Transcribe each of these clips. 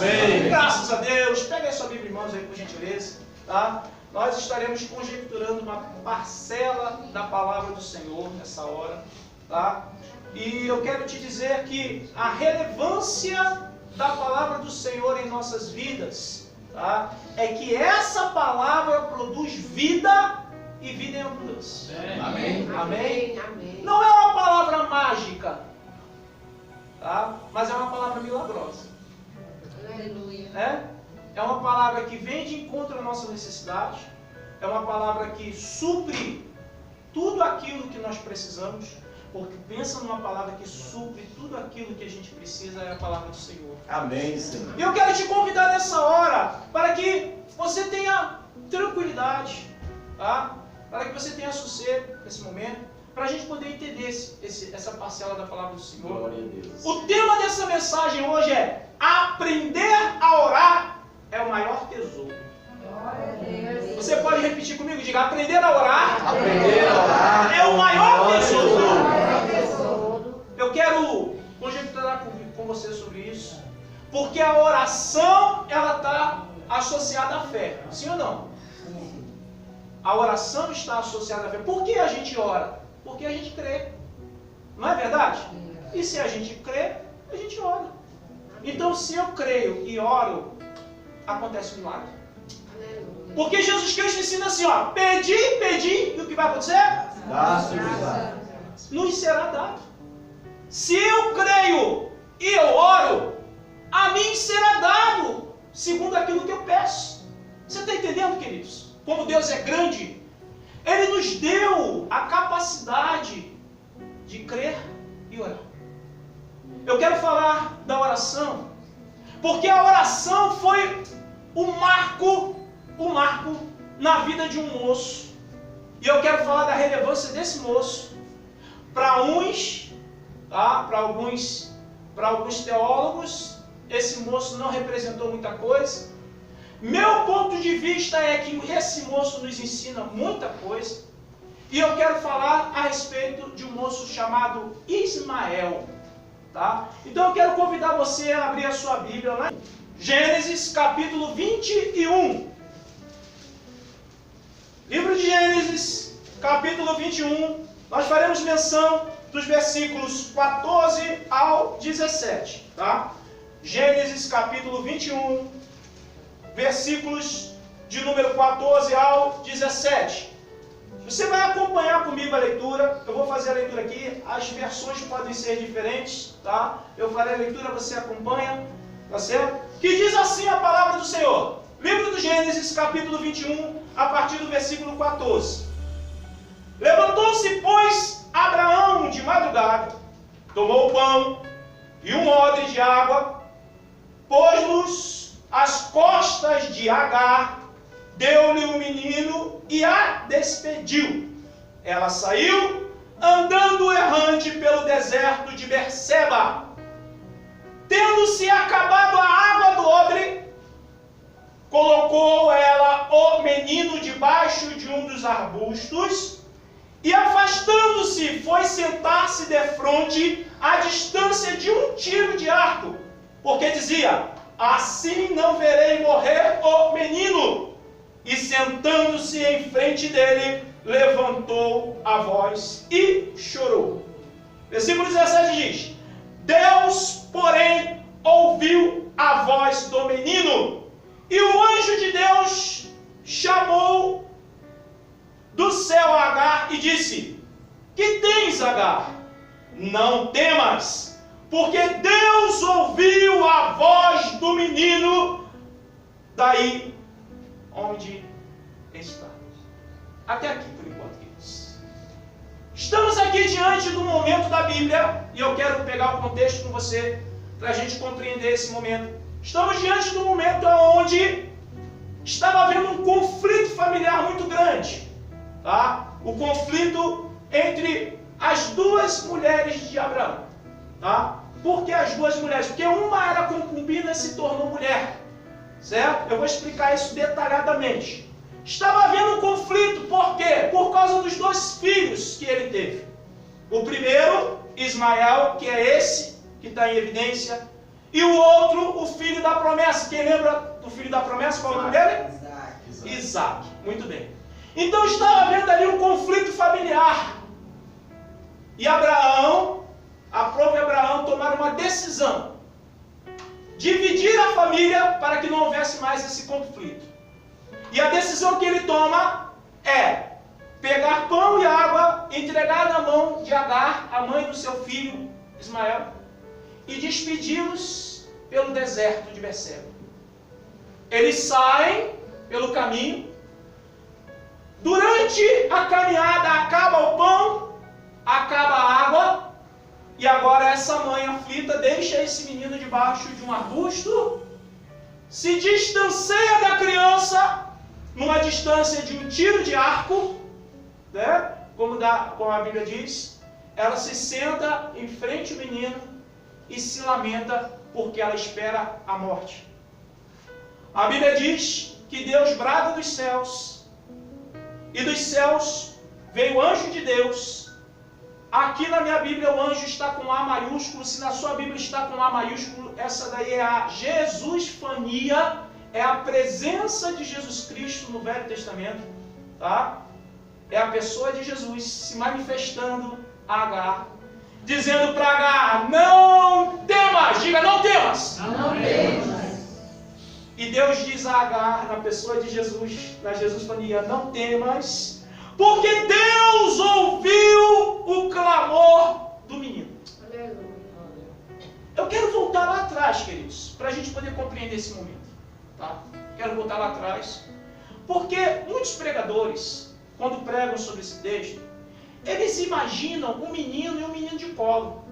Amém. Graças a Deus. Pega aí sua Bíblia em mãos aí, por gentileza. Tá? Nós estaremos conjecturando uma parcela da palavra do Senhor nessa hora. Tá? E eu quero te dizer que a relevância da palavra do Senhor em nossas vidas, tá? É que essa palavra produz vida e vida em abundância. Amém. Amém. Amém. Não é uma palavra mágica, tá? Mas é uma palavra milagrosa. Aleluia. É uma palavra que vem de encontro à nossa necessidade. É uma palavra que supre tudo aquilo que nós precisamos. Porque pensa numa palavra que supre tudo aquilo que a gente precisa, é a palavra do Senhor. Amém, Senhor. E eu quero te convidar nessa hora para que você tenha tranquilidade, tá? Para que você tenha sossego nesse momento, para a gente poder entender essa parcela da palavra do Senhor. Glória a Deus. O tema dessa mensagem hoje é: aprender a orar é o maior tesouro. Glória a Deus. Você pode repetir comigo? Diga: aprender a orar, Aprender a orar é o maior tesouro. Tesouro. Eu quero conjecturar com você sobre isso, porque a oração ela está associada à fé, sim ou não? A oração está associada à fé. Por que a gente ora? Porque a gente crê, não é verdade? E se a gente crê, a gente ora. Então, se eu creio e oro, acontece um milagre. Aleluia. Porque Jesus Cristo ensina assim, ó: pedi, pedi, e o que vai acontecer? Dá-se-vos. Nos será dado. Se eu creio e eu oro, a mim será dado, segundo aquilo que eu peço. Você está entendendo, queridos? Como Deus é grande, Ele nos deu a capacidade de crer e orar. Eu quero falar da oração, porque a oração foi o marco na vida de um moço. E eu quero falar da relevância desse moço. Para uns, tá? Para alguns teólogos, esse moço não representou muita coisa. Meu ponto de vista é que esse moço nos ensina muita coisa. E eu quero falar a respeito de um moço chamado Ismael. Tá? Então eu quero convidar você a abrir a sua Bíblia lá em Gênesis capítulo 21. Livro de Gênesis capítulo 21. Nós faremos menção dos versículos 14 ao 17. Tá? Gênesis capítulo 21. Versículos de número 14 ao 17. Você vai acompanhar comigo a leitura. Eu vou fazer a leitura aqui. As versões podem ser diferentes, tá? Eu farei a leitura, você acompanha, tá certo? Que diz assim a palavra do Senhor. Livro do Gênesis, capítulo 21, a partir do versículo 14. Levantou-se, pois, Abraão de madrugada, tomou o pão e um odre de água, pôs-los às costas de Agar, deu-lhe o menino e a despediu. Ela saiu, andando errante pelo deserto de Berseba. Tendo-se acabado a água do odre, colocou ela o menino debaixo de um dos arbustos e, afastando-se, foi sentar-se defronte à distância de um tiro de arco, porque dizia: assim não verei morrer o menino. E sentando-se em frente dele, levantou a voz e chorou. Versículo 17 diz: Deus, porém, ouviu a voz do menino, e o anjo de Deus chamou do céu a Agar e disse: que tens, Agar? Não temas, porque Deus ouviu a voz do menino daí onde está. Até aqui, por enquanto, queridos. Estamos aqui diante do momento da Bíblia, e eu quero pegar o contexto com você, para a gente compreender esse momento. Estamos diante do momento onde estava havendo um conflito familiar muito grande. Tá? O conflito entre as duas mulheres de Abraão. Tá? Por que as duas mulheres? Porque uma era concubina e se tornou mulher. Certo? Eu vou explicar isso detalhadamente. Estava havendo um conflito, por quê? Por causa dos dois filhos que ele teve. O primeiro, Ismael, que é esse que está em evidência, e o outro, o filho da promessa. Quem lembra do filho da promessa? Qual é o nome dele? Isaac. Muito bem. Então estava havendo ali um conflito familiar. E Abraão, aprove Abraão tomar uma decisão. Dividir a família para que não houvesse mais esse conflito. E a decisão que ele toma é pegar pão e água, entregar na mão de Agar, a mãe do seu filho Ismael, e despedi-los pelo deserto de Berseba. Eles saem pelo caminho. Durante a caminhada acaba o pão, acaba a água, e agora essa mãe aflita deixa esse menino debaixo de um arbusto, se distancia da criança numa distância de um tiro de arco, né? Como a Bíblia diz, ela se senta em frente ao menino e se lamenta porque ela espera a morte. A Bíblia diz que Deus brada dos céus, e dos céus veio o anjo de Deus. Aqui na minha Bíblia o anjo está com A maiúsculo, se na sua Bíblia está com A maiúsculo, essa daí é a Jesusfania, é a presença de Jesus Cristo no Velho Testamento, tá? É a pessoa de Jesus se manifestando a Agar, dizendo para Agar, não temas, diga não temas. Não temas. E Deus diz a Agar, na pessoa de Jesus, na Jesusfania, não temas, porque Deus ouviu o clamor do menino. Aleluia. Eu quero voltar lá atrás, queridos, para a gente poder compreender esse momento. Tá? Quero voltar lá atrás, porque muitos pregadores, quando pregam sobre esse texto, eles imaginam um menino e um menino de colo.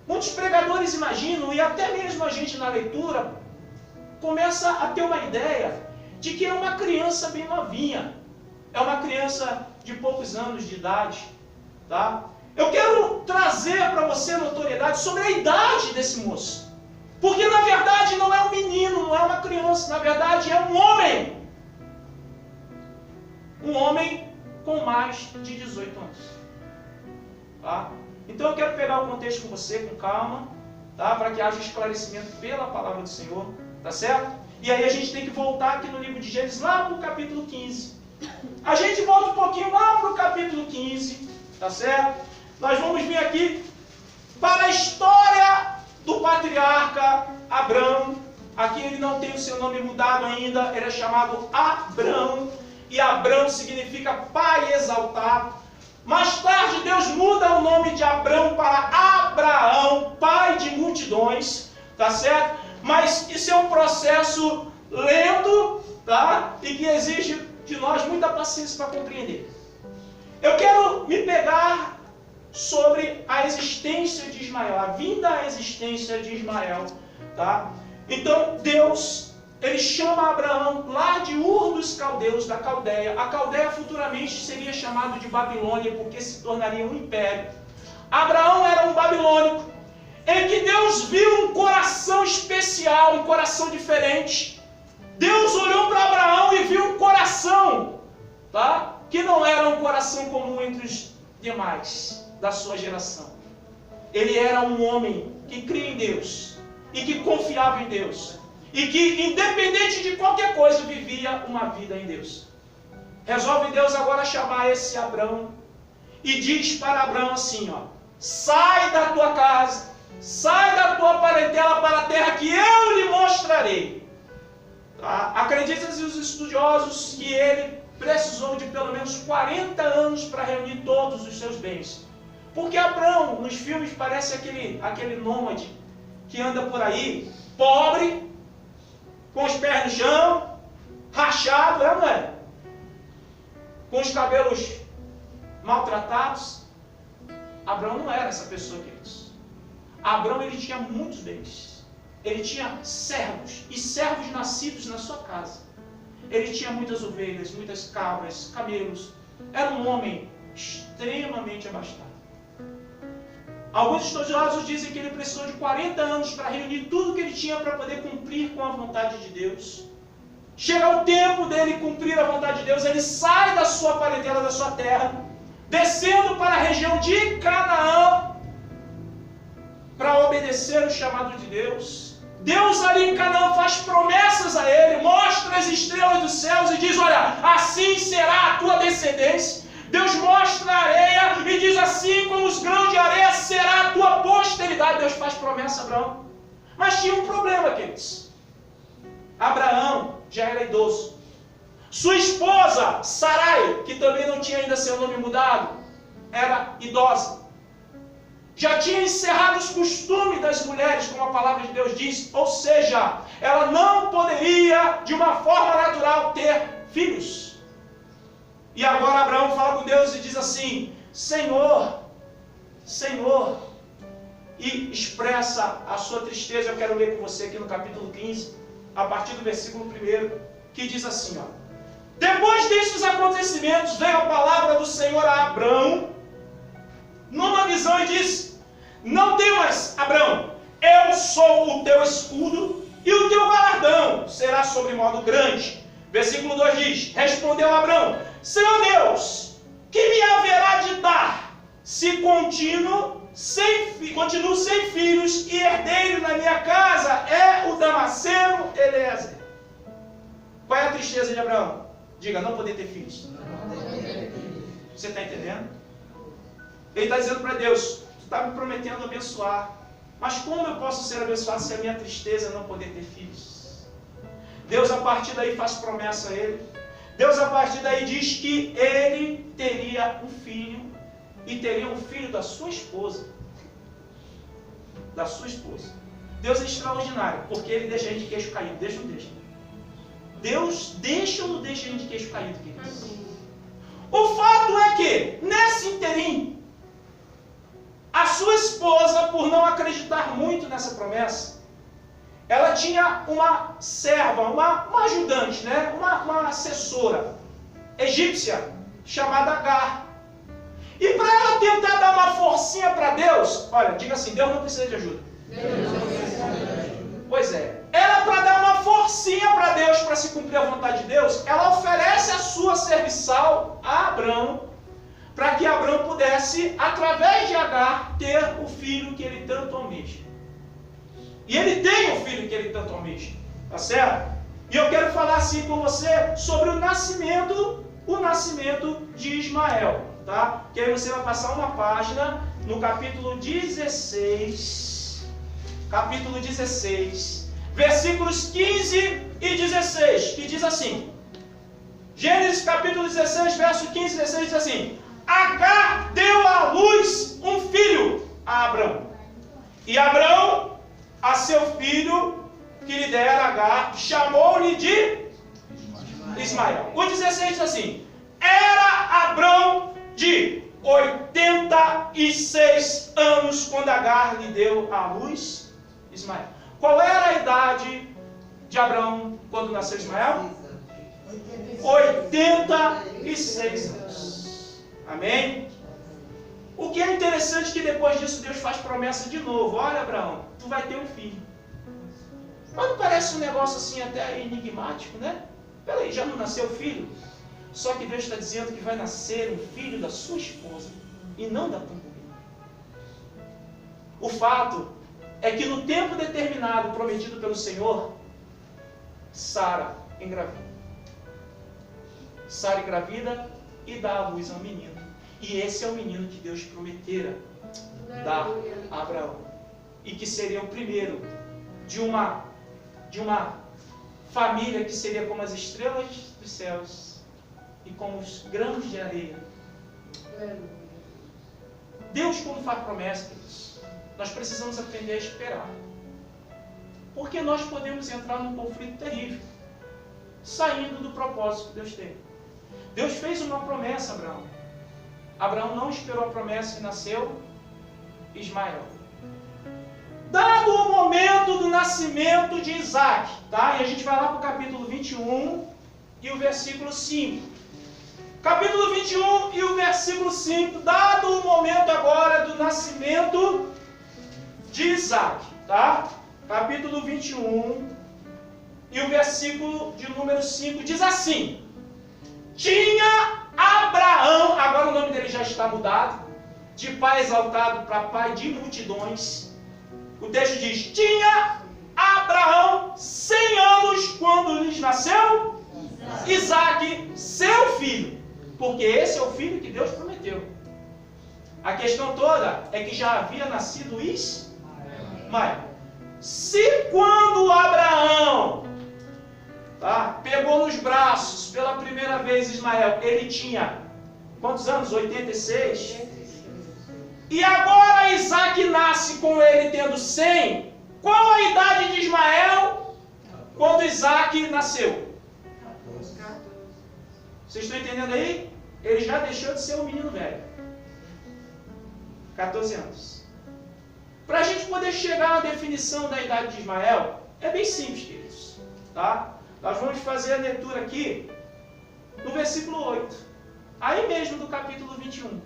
Muitos pregadores imaginam, e até mesmo a gente na leitura, começa a ter uma ideia de que é uma criança bem novinha, é uma criança de poucos anos de idade. Tá? Eu quero trazer para você notoriedade sobre a idade desse moço. Porque na verdade não é um menino, não é uma criança, na verdade é um homem. Um homem com mais de 18 anos. Tá? Então eu quero pegar o contexto com você, com calma, tá? Para que haja esclarecimento pela palavra do Senhor, tá certo? E aí a gente tem que voltar aqui no livro de Gênesis, lá para o capítulo 15. A gente volta um pouquinho lá para o capítulo 15, tá certo? Nós vamos vir aqui para a história do patriarca Abrão. Aqui ele não tem o seu nome mudado ainda, ele é chamado Abrão, e Abrão significa pai exaltado. Mais tarde Deus muda o nome de Abrão para Abraão, pai de multidões, tá certo? Mas isso é um processo lento, tá? E que exige de nós muita paciência para compreender. Eu quero me pegar sobre a existência de Ismael, a vinda à existência de Ismael, tá? Então Deus, ele chama Abraão lá de Ur dos Caldeus, da Caldeia. A Caldeia futuramente seria chamado de Babilônia, porque se tornaria um império. Abraão era um babilônico, em que Deus viu um coração especial, um coração diferente. Deus olhou para Abraão e viu um coração, tá? Que não era um coração comum entre os demais da sua geração. Ele era um homem que cria em Deus e que confiava em Deus e que, independente de qualquer coisa, vivia uma vida em Deus. Resolve Deus agora chamar esse Abrão e diz para Abrão assim, ó: sai da tua casa, sai da tua parentela para a terra que eu lhe mostrarei. Tá? Acreditam os estudiosos que ele precisou de pelo menos 40 anos para reunir todos os seus bens. Porque Abrão, nos filmes, parece aquele nômade que anda por aí, pobre, com os pés no chão, rachado, não é? Com os cabelos maltratados. Abrão não era essa pessoa, queridos. Abrão, ele tinha muitos bens. Ele tinha servos, e servos nascidos na sua casa. Ele tinha muitas ovelhas, muitas cabras, camelos. Era um homem extremamente abastado. Alguns estudiosos dizem que ele precisou de 40 anos para reunir tudo que ele tinha para poder cumprir com a vontade de Deus. Chega o tempo dele cumprir a vontade de Deus, ele sai da sua parentela, da sua terra, descendo para a região de Canaã, para obedecer obedecer o chamado de Deus. Deus ali em Canaã faz promessas a ele, mostra as estrelas dos céus e diz, olha, assim será a tua descendência. Deus mostra a areia e diz, assim como os grãos de areia será a tua posteridade. Deus faz promessa a Abraão. Mas tinha um problema, queridos. Abraão já era idoso. Sua esposa, Sarai, que também não tinha ainda seu nome mudado, era idosa. Já tinha encerrado os costumes das mulheres, como a palavra de Deus diz. Ou seja, ela não poderia, de uma forma natural, ter filhos. E agora Abraão fala com Deus e diz assim, Senhor, Senhor, e expressa a sua tristeza. Eu quero ler com você aqui no capítulo 15, a partir do versículo 1, que diz assim, ó. Depois destes acontecimentos, veio a palavra do Senhor a Abraão, numa visão, e disse, não temas, Abraão, eu sou o teu escudo, e o teu galardão será sobremodo grande. Versículo 2 diz, respondeu Abraão, Senhor Deus, que me haverá de dar, se continuo sem filhos, e herdeiro na minha casa é o Damasceno Eliezer. Qual é a tristeza de Abraão? Diga, não poder ter filhos. Você está entendendo? Ele está dizendo para Deus, tu está me prometendo abençoar, mas como eu posso ser abençoado se a minha tristeza é não poder ter filhos? Deus a partir daí faz promessa a ele. Deus a partir daí diz que ele teria um filho, e teria um filho da sua esposa. Da sua esposa. Deus é extraordinário, porque ele deixa a gente de queixo caído. Deixa ou não deixa? Deus deixa ou não deixa a gente de queixo caído, queridos? O fato é que, nesse interim, a sua esposa, por não acreditar muito nessa promessa, ela tinha uma serva, uma ajudante, né? uma assessora egípcia, chamada Agar. E para ela tentar dar uma forcinha para Deus, olha, diga assim, Deus não precisa de ajuda. Pois é, ela para dar uma forcinha para Deus, para se cumprir a vontade de Deus, ela oferece a sua serviçal a Abraão, para que Abraão pudesse, através de Agar, ter o filho que ele tanto almeja. E ele tem o filho que ele tanto almeja, tá certo? E eu quero falar assim com você sobre o nascimento de Ismael, tá? Que aí você vai passar uma página no capítulo 16, versículos 15 e 16, que diz assim, Gênesis capítulo 16, verso 15 e 16 diz assim, Agar deu à luz um filho a Abraão, e Abraão, a seu filho que lhe dera Agar, chamou-lhe de Ismael. O 16 diz assim, era Abraão de 86 anos quando Agar lhe deu à luz Ismael. Qual era a idade de Abraão quando nasceu Ismael? 86 anos. Amém? O que é interessante é que depois disso Deus faz promessa de novo. Olha, Abraão, tu vai ter um filho. Mas parece um negócio assim até enigmático, né? Peraí, já não nasceu filho? Só que Deus está dizendo que vai nascer um filho da sua esposa e não da concubina. O fato é que no tempo determinado prometido pelo Senhor, Sara engravida. Sara engravida e dá à luz a um menino. E esse é o menino que Deus prometera dar a Abraão. E que seria o primeiro de uma família que seria como as estrelas dos céus e como os grãos de areia. Deus, quando faz promessas, nós precisamos aprender a esperar. Porque nós podemos entrar num conflito terrível, saindo do propósito que Deus tem. Deus fez uma promessa a Abraão. Abraão não esperou a promessa e nasceu Ismael. Dado o momento do nascimento de Isaac, tá? E a gente vai lá para o capítulo 21 e o versículo 5. Capítulo 21 e o versículo 5, dado o momento agora do nascimento de Isaac, tá? Capítulo 21 e o versículo de número 5 diz assim: tinha Abraão, agora o nome dele já está mudado, de pai exaltado para pai de multidões, O texto diz: tinha Abraão 100 anos quando lhes nasceu Isaque, seu filho. Porque esse é o filho que Deus prometeu. A questão toda é que já havia nascido Ismael. Se quando Abraão pegou nos braços pela primeira vez Ismael, ele tinha quantos anos? 86. E agora Isaque nasce com ele tendo 100. Qual a idade de Ismael quando Isaque nasceu? Vocês estão entendendo aí? Ele já deixou de ser um menino velho. 14 anos. Para a gente poder chegar à definição da idade de Ismael, é bem simples, queridos. Tá? Nós vamos fazer a leitura aqui no versículo 8. Aí mesmo do capítulo 21. O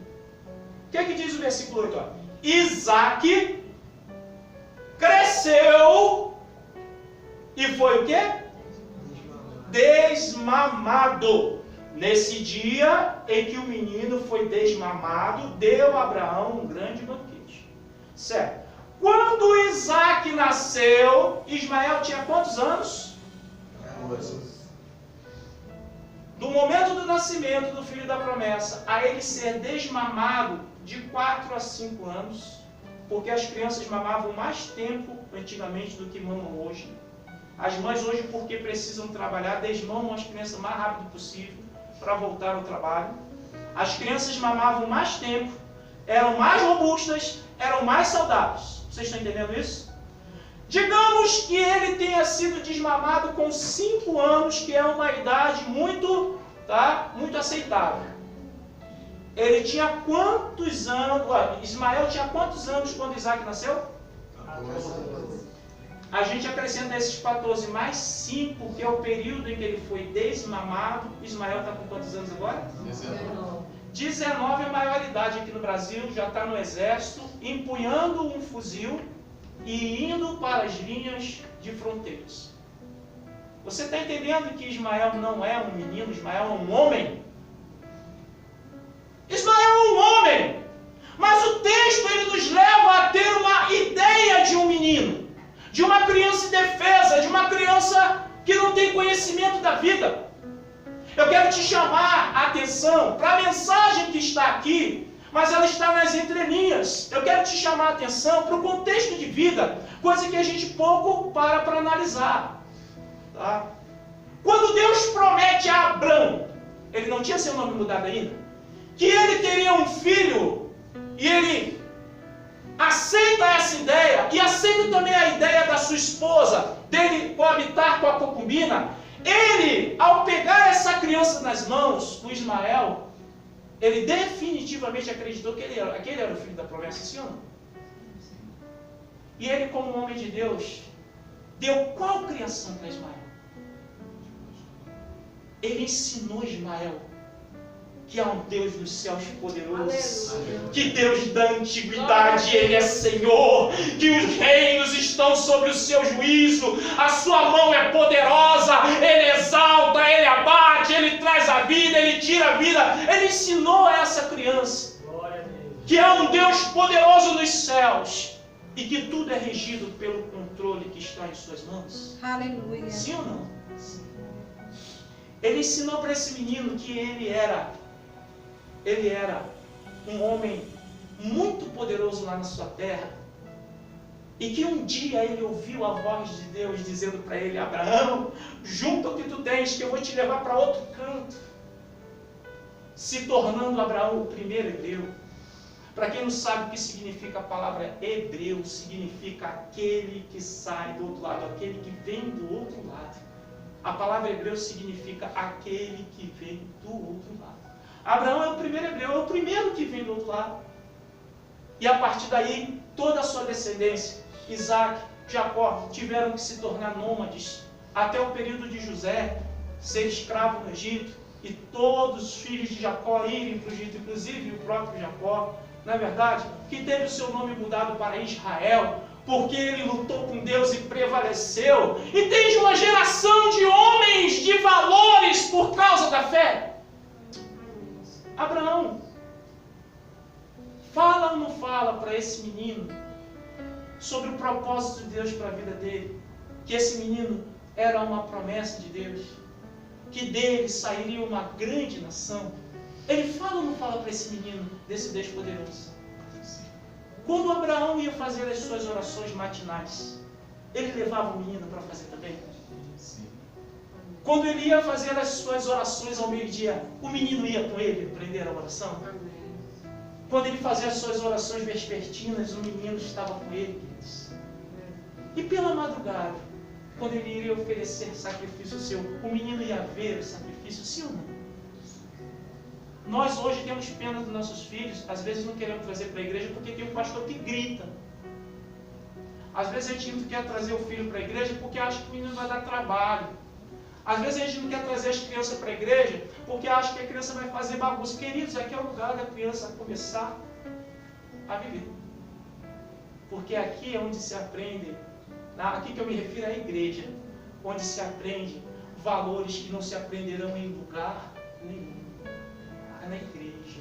que é que diz o versículo 8? Ó? Isaque cresceu e foi o quê? Desmamado. Nesse dia em que o menino foi desmamado, deu a Abraão um grande banquete. Certo. Quando Isaque nasceu, Ismael tinha quantos anos? 14. Do momento do nascimento do filho da promessa a ele ser desmamado de 4 a 5 anos, porque as crianças mamavam mais tempo antigamente do que mamam hoje. As mães hoje, porque precisam trabalhar, desmamam as crianças o mais rápido possível para voltar ao trabalho. As crianças mamavam mais tempo, eram mais robustas, eram mais saudáveis. Vocês estão entendendo isso? Digamos que ele tenha sido desmamado com 5 anos, que é uma idade muito aceitável. Ele tinha quantos anos? Ismael tinha quantos anos quando Isaque nasceu? 14. A gente acrescenta esses 14 mais 5, que é o período em que ele foi desmamado. Ismael está com quantos anos agora? 19 é a maioridade aqui no Brasil, já está no exército, empunhando um fuzil e indo para as linhas de fronteiras. Você está entendendo que Ismael não é um menino, Ismael é um homem? Ismael é um homem, mas o texto ele nos leva a ter uma ideia de um menino, de uma criança indefesa, de uma criança que não tem conhecimento da vida. Eu quero te chamar a atenção para a mensagem que está aqui, mas ela está nas entrelinhas. Eu quero te chamar a atenção para o contexto de vida, coisa que a gente pouco para analisar. Tá? Quando Deus promete a Abrão, ele não tinha seu nome mudado ainda, que ele teria um filho, e ele aceita essa ideia, e aceita também a ideia da sua esposa, dele coabitar com a concubina. Ele, ao pegar essa criança nas mãos, o Ismael, ele definitivamente acreditou que aquele era o filho da promessa, sim ou não? E ele, como homem de Deus, deu qual criação para Ismael? Ele ensinou Ismael que há um Deus dos céus poderoso, que Deus da antiguidade, Ele é Senhor, que os reinos estão sobre o seu juízo, a sua mão é poderosa, Ele exalta, Ele abate, Ele traz a vida, Ele tira a vida. Ele ensinou a essa criança que há um Deus poderoso nos céus e que tudo é regido pelo controle que está em suas mãos. Aleluia. Sim ou não? Ele ensinou para esse menino que ele era um homem muito poderoso lá na sua terra, e que um dia ele ouviu a voz de Deus dizendo para ele: Abraão, junta o que tu tens, que eu vou te levar para outro canto, se tornando Abraão o primeiro hebreu. Para quem não sabe o que significa a palavra hebreu, significa aquele que sai do outro lado, aquele que vem do outro lado. A palavra hebreu significa aquele que vem do outro lado. Abraão é o primeiro hebreu, é o primeiro que vem do outro lado. E a partir daí, toda a sua descendência, Isaac, Jacó, tiveram que se tornar nômades, até o período de José ser escravo no Egito, e todos os filhos de Jacó irem para o Egito, inclusive o próprio Jacó, não é verdade? Que teve o seu nome mudado para Israel, porque ele lutou com Deus e prevaleceu. E tens uma geração de homens de valores por causa da fé. Abraão, fala ou não fala para esse menino sobre o propósito de Deus para a vida dele, que esse menino era uma promessa de Deus, que dele sairia uma grande nação. Ele fala ou não fala para esse menino, desse Deus poderoso? Quando Abraão ia fazer as suas orações matinais, ele levava o menino para fazer também? Sim. Quando ele ia fazer as suas orações ao meio-dia, o menino ia com ele aprender a oração? Quando ele fazia as suas orações vespertinas, o menino estava com ele, queridos. E pela madrugada, quando ele iria oferecer sacrifício seu, o menino ia ver o sacrifício, sim ou não? Nós hoje temos pena dos nossos filhos, às vezes não queremos trazer para a igreja porque tem um pastor que grita. Às vezes a gente não quer trazer o filho para a igreja porque acha que o menino vai dar trabalho. Às vezes a gente não quer trazer as crianças para a igreja porque acha que a criança vai fazer bagunça. Queridos, aqui é o lugar da criança começar a viver. Porque aqui é onde se aprende, aqui que eu me refiro à igreja, onde se aprende valores que não se aprenderão em lugar nenhum. É na igreja.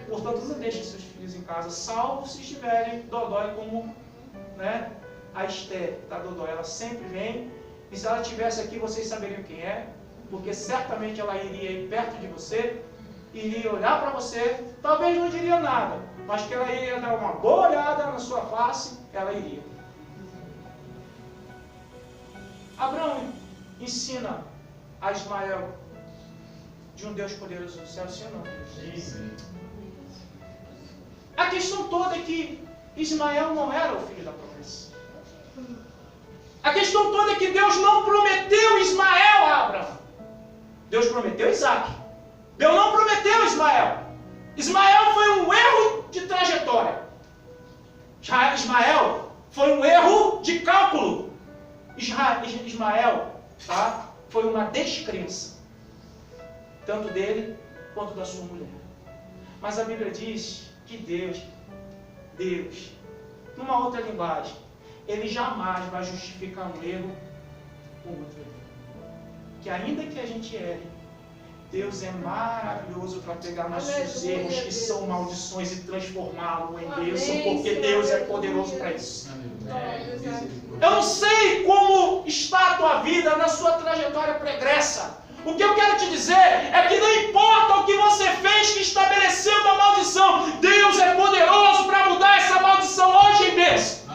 Portanto, não deixe seus filhos em casa, salvo se estiverem dodói como, né, a Esther da Dodói. Ela sempre vem, e se ela estivesse aqui, vocês saberiam quem é, porque certamente ela iria ir perto de você, iria olhar para você, talvez não diria nada, mas que ela iria dar uma boa olhada na sua face, ela iria. Abraão ensina a Ismael de um Deus poderoso do céu, sim ou não? Sim. A questão toda é que Ismael não era o filho da promessa. A questão toda é que Deus não prometeu Ismael a Abraão. Deus prometeu Isaac. Deus não prometeu Ismael. Ismael foi um erro de trajetória. Ismael foi um erro de cálculo. Ismael, tá, foi uma descrença. Tanto dele quanto da sua mulher. Mas a Bíblia diz que Deus, numa outra linguagem, Ele jamais vai justificar um erro com outro erro. Que ainda que a gente erre, Deus é maravilhoso para pegar nossos erros que são maldições e transformá-lo em bênção, porque Deus é poderoso para isso. Eu não sei como está a tua vida na sua trajetória pregressa. O que eu quero te dizer é que não importa o que você fez que estabeleceu uma maldição, Deus é poderoso para mudar essa maldição hoje em bênção.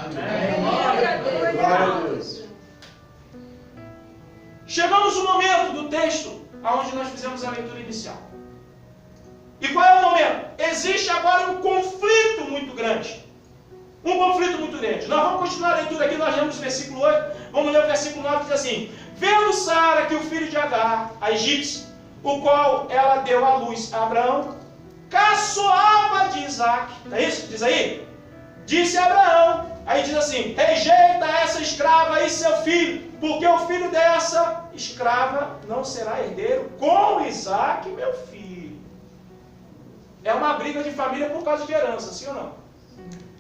Glória a Deus. Chegamos no momento do texto onde nós fizemos a leitura inicial. E qual é o momento? Existe agora um conflito muito grande. Um conflito muito grande. Nós vamos continuar a leitura aqui, nós lemos o versículo 8. Vamos ler o versículo 9 que diz assim: vendo Sara que o filho de Agar, a egípcia, o qual ela deu à luz a Abraão, caçoava de Isaac. Não é isso? Diz aí? Disse Abraão. Aí diz assim: rejeita essa escrava e seu filho, porque o filho dessa escrava não será herdeiro com Isaac, meu filho. É uma briga de família por causa de herança, sim ou não?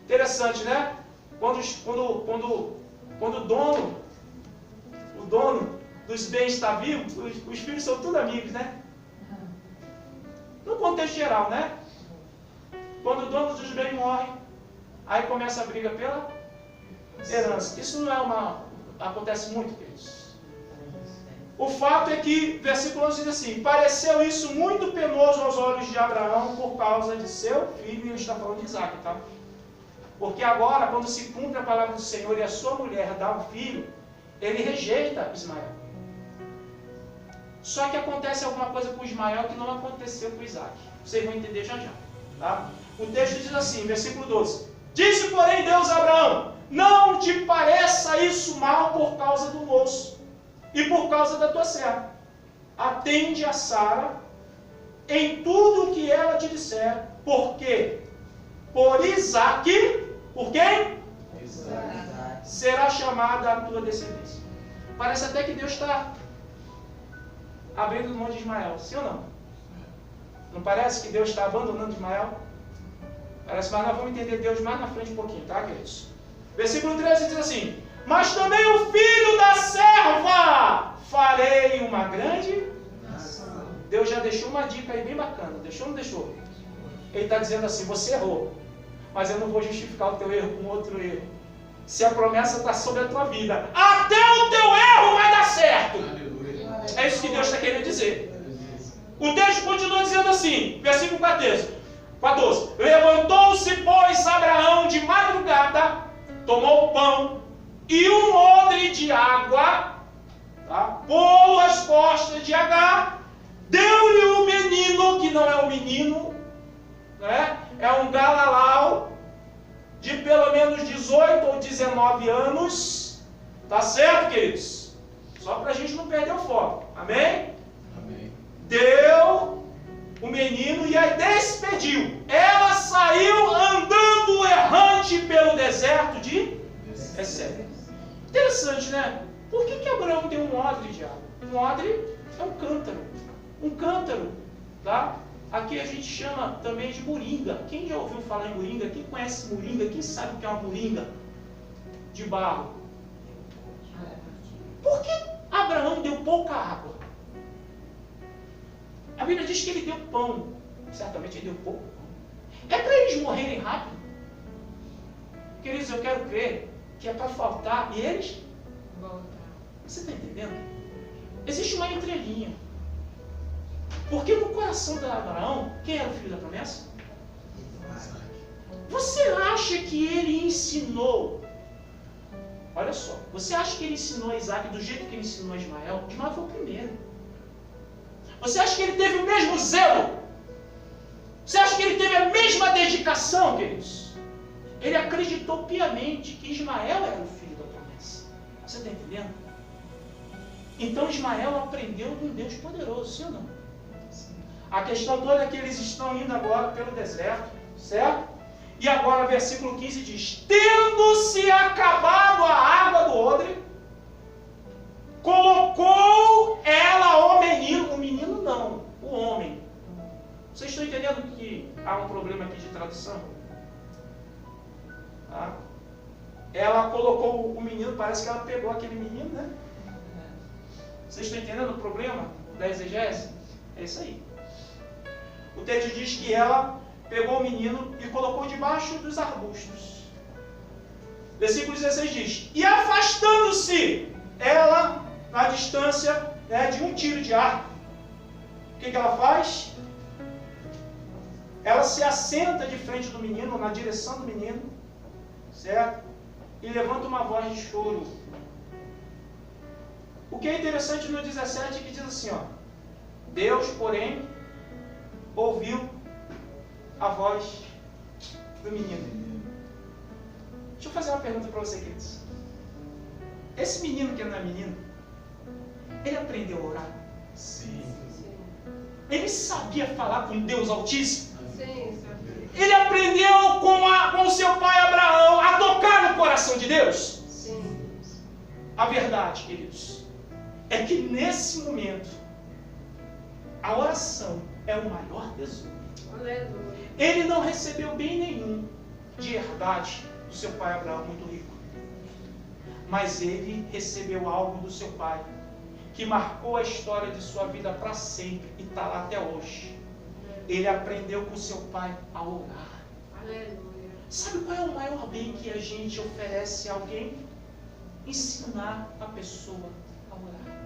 Interessante, né? Quando o dono dos bens está vivo, os filhos são tudo amigos, né? No contexto geral, né? Quando o dono dos bens morre, aí começa a briga pela herança. Isso não é acontece muito, queridos. O fato é que, versículo 11 diz assim: pareceu isso muito penoso aos olhos de Abraão por causa de seu filho, e ele está falando de Isaac, tá? Porque agora, quando se cumpre a palavra do Senhor e a sua mulher dá um filho, ele rejeita Ismael. Só que acontece alguma coisa com Ismael que não aconteceu com Isaac. Vocês vão entender já já. Tá? O texto diz assim, versículo 12: disse, porém, Deus a Abraão: não te pareça isso mal por causa do moço e por causa da tua serva. Atende a Sara em tudo o que ela te disser, porque por Isaac, por quem? Isaac. Será chamada a tua descendência. Parece até que Deus está abrindo mão de Ismael, sim ou não? Não parece que Deus está abandonando Ismael? Parece, mas nós vamos entender Deus mais na frente um pouquinho, tá, queridos? Versículo 13 diz assim: mas também o filho da serva farei uma grande nação. Deus já deixou uma dica aí bem bacana, deixou ou não deixou? Ele está dizendo assim: você errou. Mas eu não vou justificar o teu erro com outro erro. Se a promessa está sobre a tua vida, até o teu erro vai dar certo. Aleluia. É isso que Deus está querendo dizer. O texto continua dizendo assim, versículo 14. Levantou-se, pois, Abraão de madrugada, tomou o pão e um odre de água, tá? Pô-lo às costas de Agar, deu-lhe o menino, que não é um menino, né? É um galalau, de pelo menos 18 ou 19 anos. Tá certo, queridos? Só para a gente não perder o foco. Amém? Amém. Deu o menino e aí despediu. Ela saiu andando errante pelo deserto de Essek. Interessante, né? Por que Abraão deu um odre de água? Um odre é um cântaro. Um cântaro, tá? Aqui a gente chama também de moringa. Quem já ouviu falar em moringa? Quem conhece moringa? Quem sabe o que é uma moringa de barro? Por que Abraão deu pouca água? A Bíblia diz que ele deu pão. Certamente ele deu pouco pão. É para eles morrerem rápido? Queridos, eu quero crer que é para faltar e eles... Você está entendendo? Existe uma entrelinha. Porque no coração de Abraão, quem era o filho da promessa? Você acha que ele ensinou? Olha só, você acha que ele ensinou a Isaac do jeito que ele ensinou a Ismael? Ismael foi o primeiro. Você acha que ele teve o mesmo zelo? Você acha que ele teve a mesma dedicação, queridos? Ele acreditou piamente que Ismael era o filho da promessa. Você está entendendo? Então Ismael aprendeu com um Deus poderoso, sim ou não? A questão toda é que eles estão indo agora pelo deserto, certo? E agora, versículo 15 diz: tendo-se acabado a água do odre, colocou ela o menino não, o homem. Vocês estão entendendo que há um problema aqui de tradução? Tá? Ela colocou o menino, parece que ela pegou aquele menino, né? Vocês estão entendendo o problema da exegese? É isso aí. O texto diz que ela pegou o menino e colocou debaixo dos arbustos. Versículo 16 diz: e afastando-se ela na distância, né, de um tiro de arco, o que ela faz? Ela se assenta de frente do menino, na direção do menino, certo? E levanta uma voz de choro. O que é interessante no 17 é que diz assim, ó: Deus, porém, ouviu a voz do menino. Deixa eu fazer uma pergunta para você, queridos. Esse menino que não é menino, ele aprendeu a orar? Sim. Ele sabia falar com Deus Altíssimo? Sim, sabia. Ele aprendeu com o seu pai Abraão a tocar no coração de Deus? Sim. A verdade, queridos, é que nesse momento, a oração é o maior tesouro. Aleluia. Ele não recebeu bem nenhum de herdade do seu pai Abraão, muito rico. Mas ele recebeu algo do seu pai, que marcou a história de sua vida para sempre e está lá até hoje. Ele aprendeu com seu pai a orar. Aleluia. Sabe qual é o maior bem que a gente oferece a alguém? Ensinar a pessoa a orar.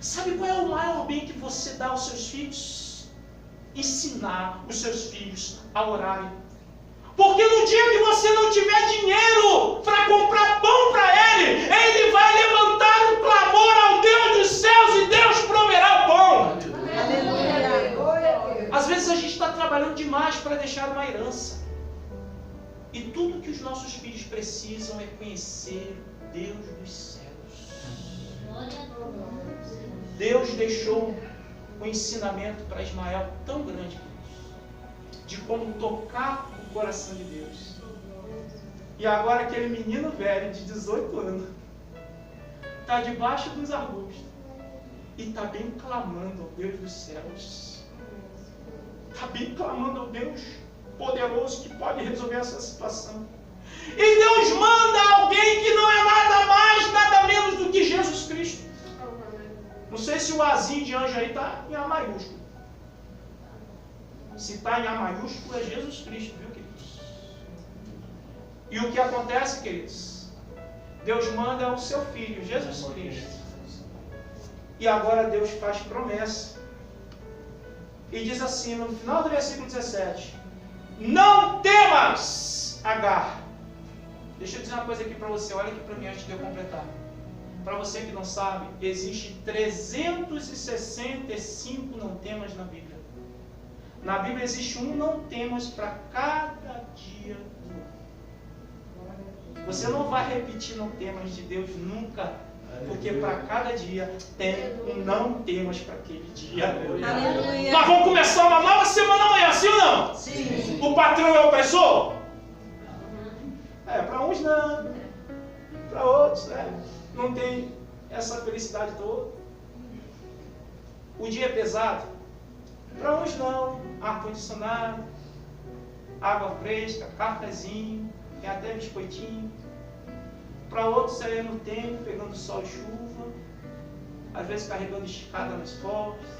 Sabe qual é o maior bem que você dá aos seus filhos? Ensinar os seus filhos a orarem. Porque no dia que você não tiver dinheiro para comprar pão para ele vai levantar um clamor ao Deus dos céus e Deus proverá o pão. Aleluia. Às vezes a gente está trabalhando demais para deixar uma herança. E tudo que os nossos filhos precisam é conhecer Deus dos céus. Deus deixou um ensinamento para Ismael tão grande, de como tocar o coração de Deus. E agora aquele menino velho de 18 anos está debaixo dos arbustos e está bem clamando ao Deus dos céus. Está bem clamando ao Deus poderoso que pode resolver essa situação. E Deus manda alguém que não é nada mais, nada menos do que Jesus Cristo. Não sei se o azinho de anjo aí está em A maiúsculo. Se está em A maiúsculo é Jesus Cristo, viu, queridos? E o que acontece, queridos? Deus manda o seu Filho, Jesus Cristo. E agora Deus faz promessa. E diz assim, no final do versículo 17: não temas, Agar. Deixa eu dizer uma coisa aqui para você, olha aqui para mim antes de eu completar. Para você que não sabe, existe 365 não temas na Bíblia. Na Bíblia existe um não temas para cada dia do ano. Você não vai repetir não temas de Deus nunca, porque para cada dia tem um não temas para aquele dia. Aleluia. Nós vamos começar uma nova semana amanhã, sim ou não? Sim. O patrão é opressor? Para uns não, para outros, não tem essa felicidade toda. O dia é pesado? Para uns não, ar-condicionado, água fresca, cafezinho, tem até biscoitinho. Para outros é no tempo, pegando sol e chuva, às vezes carregando escada nos postes,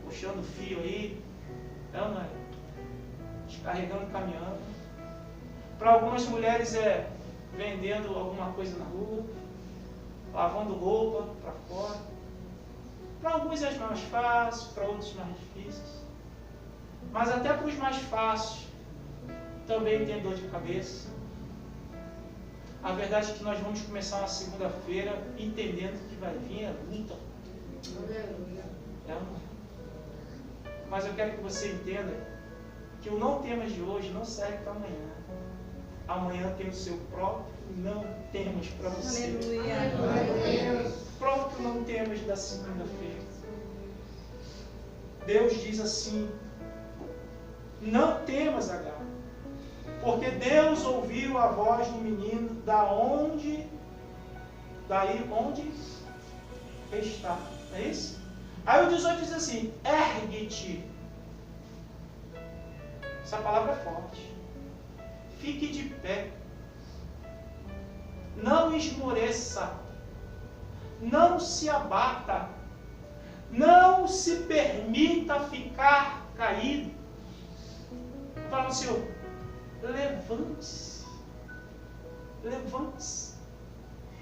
puxando fio aí, não é? Descarregando caminhão. Para algumas mulheres é vendendo alguma coisa na rua, lavando roupa para fora. Para alguns é mais fácil, para outros mais difíceis. Mas até para os mais fáceis também tem dor de cabeça. A verdade é que nós vamos começar uma segunda-feira entendendo que vai vir a luta. Mas eu quero que você entenda que o não temas de hoje não serve para amanhã. Amanhã tem o seu próprio não temas para você. Aleluia. Próprio não temas da segunda-feira. Deus diz assim: não temas, Agar, porque Deus ouviu a voz do menino daí onde está. É isso? Aí o 18 diz assim: ergue-te. Essa palavra é forte. Fique de pé. Não esmoreça. Não se abata. Não se permita ficar caído. Fala, Senhor, levante-se. Levante-se.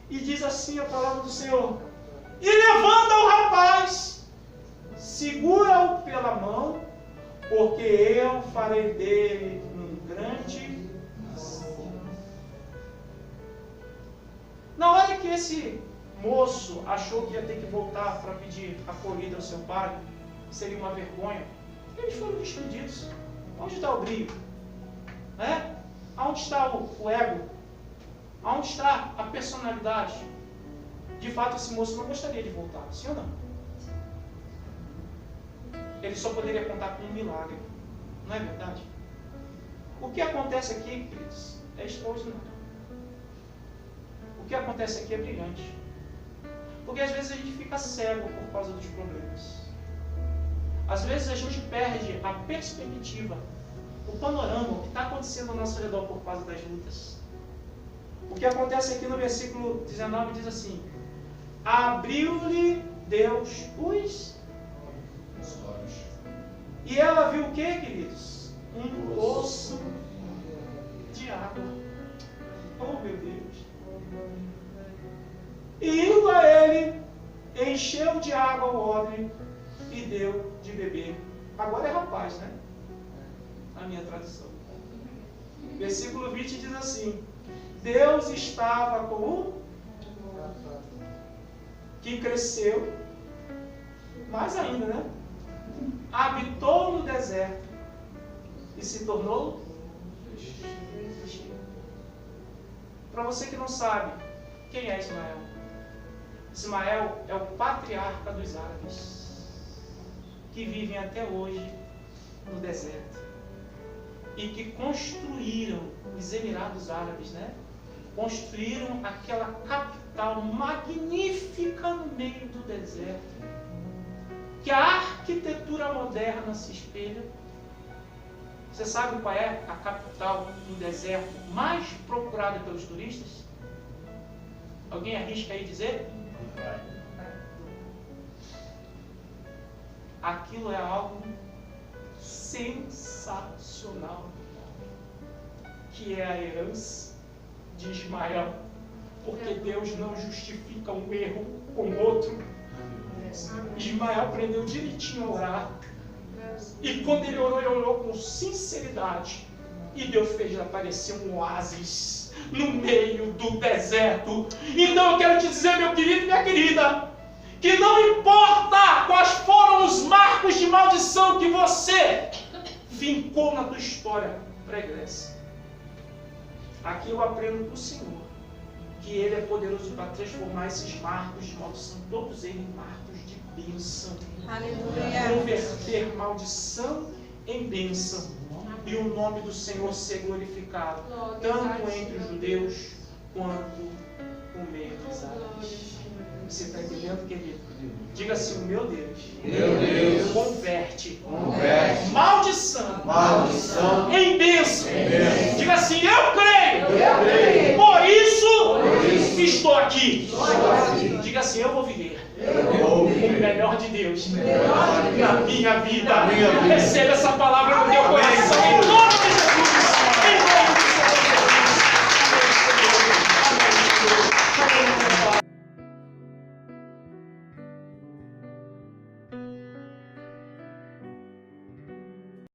E diz assim a palavra do Senhor: e levanta o rapaz, segura-o pela mão, porque eu farei dele um grande. Na hora que esse moço achou que ia ter que voltar para pedir a comida ao seu pai, seria uma vergonha, eles foram despedidos. Onde está o brilho? Onde está o ego? Onde está a personalidade? De fato, esse moço não gostaria de voltar, sim ou não? Ele só poderia contar com um milagre, não é verdade? O que acontece aqui, queridos, é extraordinário. O que acontece aqui é brilhante. Porque às vezes a gente fica cego por causa dos problemas. Às vezes a gente perde a perspectiva, o panorama, o que está acontecendo ao nosso redor por causa das lutas. O que acontece aqui no versículo 19 diz assim: abriu-lhe Deus os olhos. E ela viu o que, queridos? Um poço de água. Oh, meu Deus! E indo a ele, encheu de água o odre e deu de beber. Agora é rapaz, né? A minha tradução. Versículo 20 diz assim: Deus estava com o que cresceu, mais ainda, né? Habitou no deserto e se tornou. Para você que não sabe, quem é Ismael? Ismael é o patriarca dos árabes, que vivem até hoje no deserto e que construíram os Emirados Árabes, né? Construíram aquela capital magnífica no meio do deserto, que a arquitetura moderna se espelha. Você sabe qual é a capital do deserto mais procurada pelos turistas? Alguém arrisca aí dizer? Aquilo é algo sensacional. que é a herança de Ismael. Porque Deus não justifica um erro com outro. Ismael aprendeu direitinho a orar. E quando ele orou com sinceridade. E Deus fez aparecer um oásis no meio do deserto. Então eu quero te dizer, meu querido e minha querida, que não importa quais foram os marcos de maldição que você vincou na tua história pregressa. Aqui eu aprendo do Senhor que Ele é poderoso para transformar esses marcos de maldição, todos eles em marcos de bênção. Aleluia. Converter maldição em bênção. E o nome do Senhor ser glorificado, tanto entre os judeus quanto no meio dos árabes. Você está entendendo, querido? Diga assim: o meu Deus, converte maldição em bênção. Diga assim: eu creio, por isso estou aqui. Diga assim: eu vou viver o melhor de Deus na minha vida. Receba essa palavra no teu